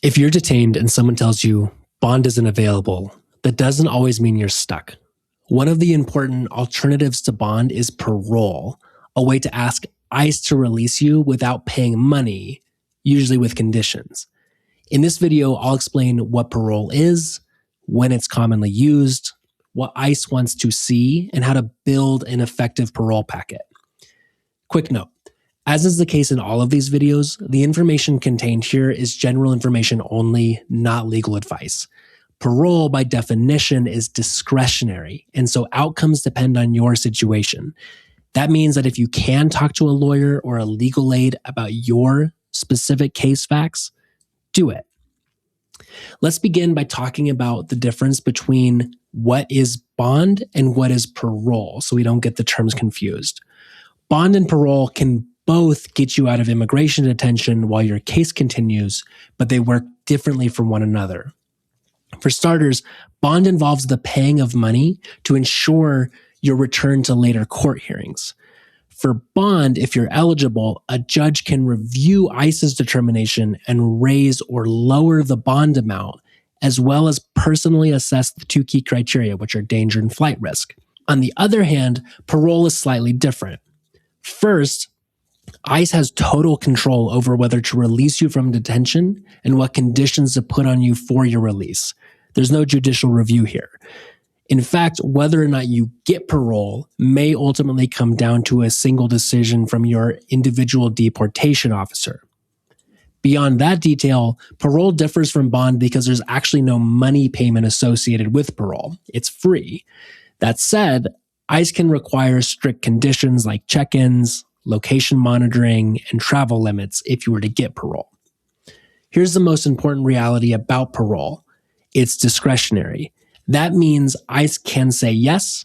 If you're detained and someone tells you bond isn't available, that doesn't always mean you're stuck. One of the important alternatives to bond is parole, a way to ask ICE to release you without paying money, usually with conditions. In this video, I'll explain what parole is, when it's commonly used, what ICE wants to see, and how to build an effective parole packet. Quick note. As is the case in all of these videos, the information contained here is general information only, not legal advice. Parole, by definition, is discretionary, and so outcomes depend on your situation. That means that if you can talk to a lawyer or a legal aid about your specific case facts, do it. Let's begin by talking about the difference between what is bond and what is parole, so we don't get the terms confused. Bond and parole can both get you out of immigration detention while your case continues, but they work differently from one another. For starters, bond involves the paying of money to ensure your return to later court hearings. For bond, if you're eligible, a judge can review ICE's determination and raise or lower the bond amount, as well as personally assess the two key criteria, which are danger and flight risk. On the other hand, parole is slightly different. First, ICE has total control over whether to release you from detention and what conditions to put on you for your release. There's no judicial review here. In fact, whether or not you get parole may ultimately come down to a single decision from your individual deportation officer. Beyond that detail, parole differs from bond because there's actually no money payment associated with parole. It's free. That said, ICE can require strict conditions like check-ins, location monitoring, and travel limits if you were to get parole. Here's the most important reality about parole. It's discretionary. That means ICE can say yes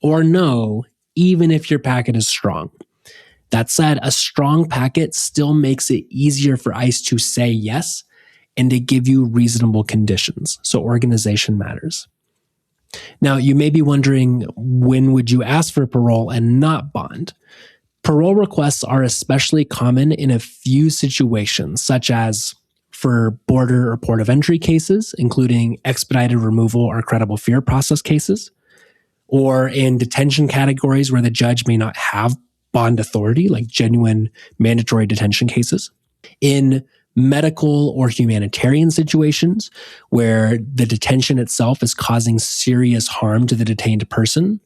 or no, even if your packet is strong. That said, a strong packet still makes it easier for ICE to say yes and to give you reasonable conditions. So organization matters. Now, you may be wondering, when would you ask for parole and not bond? Parole requests are especially common in a few situations, such as for border or port of entry cases, including expedited removal or credible fear process cases, or in detention categories where the judge may not have bond authority, like genuine mandatory detention cases, in medical or humanitarian situations where the detention itself is causing serious harm to the detained person,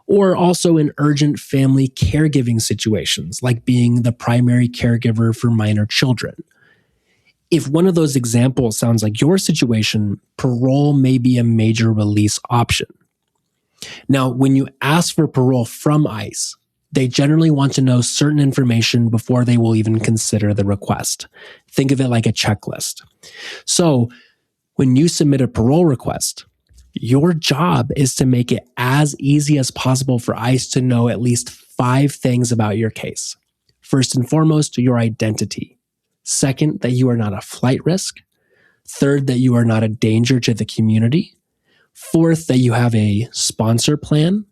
or also in urgent family caregiving situations, like being the primary caregiver for minor children. If one of those examples sounds like your situation, parole may be a major release option. Now, when you ask for parole from ICE, they generally want to know certain information before they will even consider the request. Think of it like a checklist. So, when you submit a parole request, your job is to make it as easy as possible for ICE to know at least 5 things about your case. First and foremost, your identity. Second, that you are not a flight risk. Third, that you are not a danger to the community. Fourth, that you have a sponsor plan.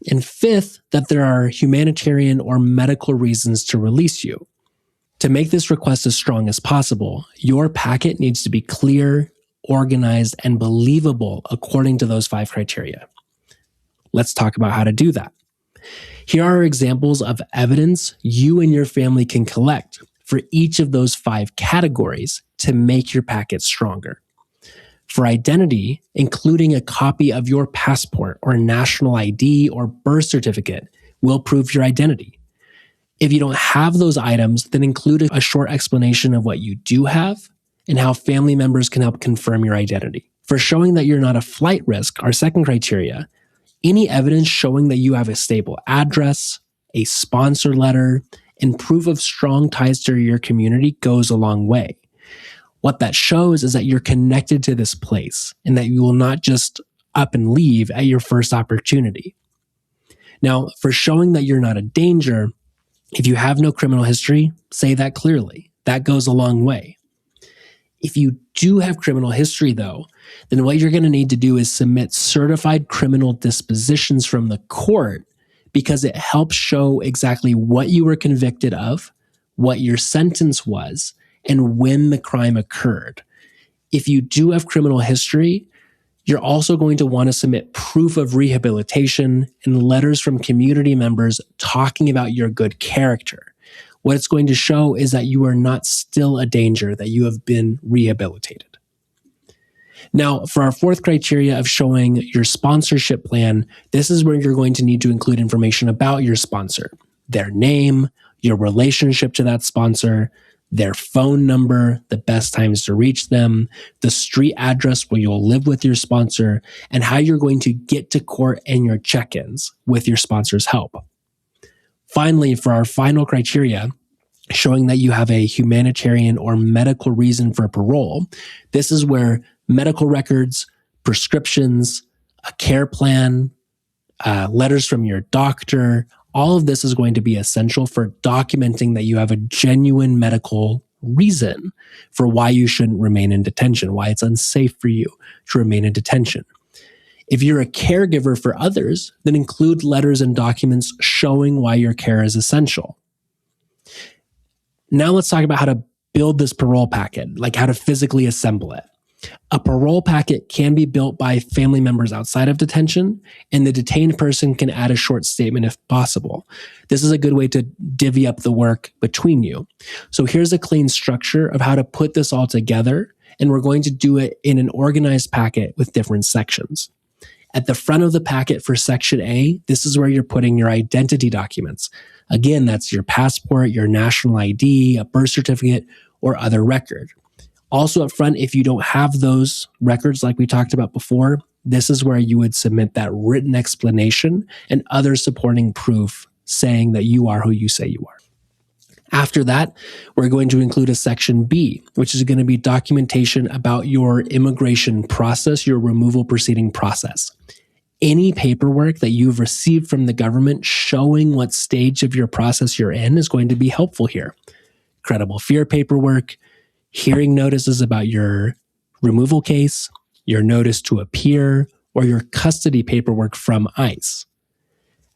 And fifth, that there are humanitarian or medical reasons to release you. To make this request as strong as possible, your packet needs to be clear, organized, and believable according to those 5 criteria. Let's talk about how to do that. Here are examples of evidence you and your family can collect for each of those 5 categories to make your packet stronger. For identity, including a copy of your passport or national ID or birth certificate will prove your identity. If you don't have those items, then include a short explanation of what you do have and how family members can help confirm your identity. For showing that you're not a flight risk, our second criteria, any evidence showing that you have a stable address, a sponsor letter, and proof of strong ties to your community goes a long way. What that shows is that you're connected to this place and that you will not just up and leave at your first opportunity. Now, for showing that you're not a danger, if you have no criminal history, say that clearly. That goes a long way. If you do have criminal history, though, then what you're going to need to do is submit certified criminal dispositions from the court, because it helps show exactly what you were convicted of, what your sentence was, and when the crime occurred. If you do have criminal history, you're also going to want to submit proof of rehabilitation and letters from community members talking about your good character. What it's going to show is that you are not still a danger, that you have been rehabilitated. Now, for our fourth criteria of showing your sponsorship plan, this is where you're going to need to include information about your sponsor, their name, your relationship to that sponsor, their phone number, the best times to reach them, the street address where you'll live with your sponsor, and how you're going to get to court and your check-ins with your sponsor's help. Finally, for our final criteria, showing that you have a humanitarian or medical reason for parole, this is where medical records, prescriptions, a care plan, letters from your doctor, all of this is going to be essential for documenting that you have a genuine medical reason for why you shouldn't remain in detention, why it's unsafe for you to remain in detention. If you're a caregiver for others, then include letters and documents showing why your care is essential. Now let's talk about how to build this parole packet, like how to physically assemble it. A parole packet can be built by family members outside of detention, and the detained person can add a short statement if possible. This is a good way to divvy up the work between you. So here's a clean structure of how to put this all together, and we're going to do it in an organized packet with different sections. At the front of the packet for section A, this is where you're putting your identity documents. Again, that's your passport, your national ID, a birth certificate, or other record. Also up front, if you don't have those records like we talked about before, this is where you would submit that written explanation and other supporting proof saying that you are who you say you are. After that, we're going to include a section B, which is going to be documentation about your immigration process, your removal proceeding process. Any paperwork that you've received from the government showing what stage of your process you're in is going to be helpful here. Credible fear paperwork, hearing notices about your removal case, your notice to appear, or your custody paperwork from ICE.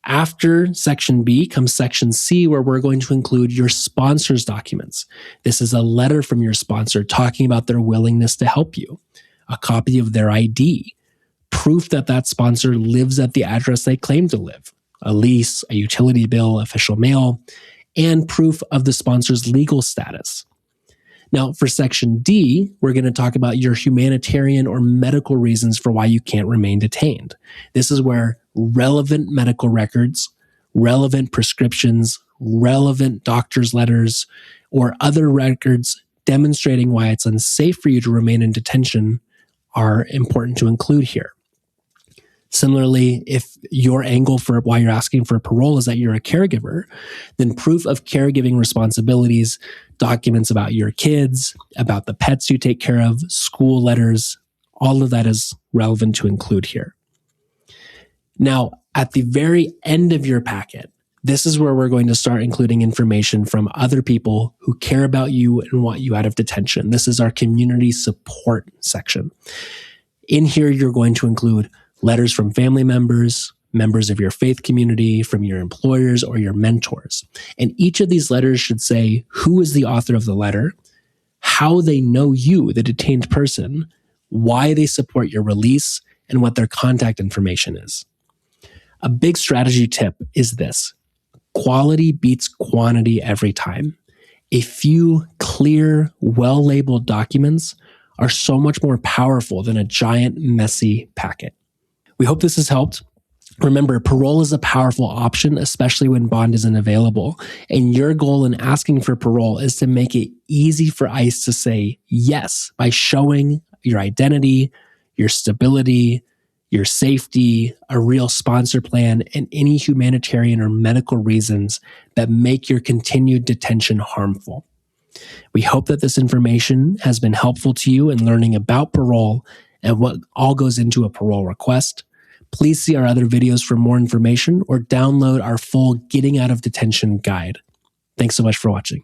After section B comes section C, where we're going to include your sponsor's documents. This is a letter from your sponsor talking about their willingness to help you, a copy of their ID, proof that that sponsor lives at the address they claim to live, a lease, a utility bill, official mail, and proof of the sponsor's legal status. Now, for section D, we're going to talk about your humanitarian or medical reasons for why you can't remain detained. This is where relevant medical records, relevant prescriptions, relevant doctor's letters, or other records demonstrating why it's unsafe for you to remain in detention are important to include here. Similarly, if your angle for why you're asking for parole is that you're a caregiver, then proof of caregiving responsibilities, documents about your kids, about the pets you take care of, school letters, all of that is relevant to include here. Now, at the very end of your packet, this is where we're going to start including information from other people who care about you and want you out of detention. This is our community support section. In here, you're going to include letters from family members, members of your faith community, from your employers or your mentors. And each of these letters should say who is the author of the letter, how they know you, the detained person, why they support your release, and what their contact information is. A big strategy tip is this: quality beats quantity every time. A few clear, well-labeled documents are so much more powerful than a giant, messy packet. We hope this has helped. Remember, parole is a powerful option, especially when bond isn't available. And your goal in asking for parole is to make it easy for ICE to say yes by showing your identity, your stability, your safety, a real sponsor plan, and any humanitarian or medical reasons that make your continued detention harmful. We hope that this information has been helpful to you in learning about parole and what all goes into a parole request. Please see our other videos for more information or download our full Getting Out of Detention guide. Thanks so much for watching.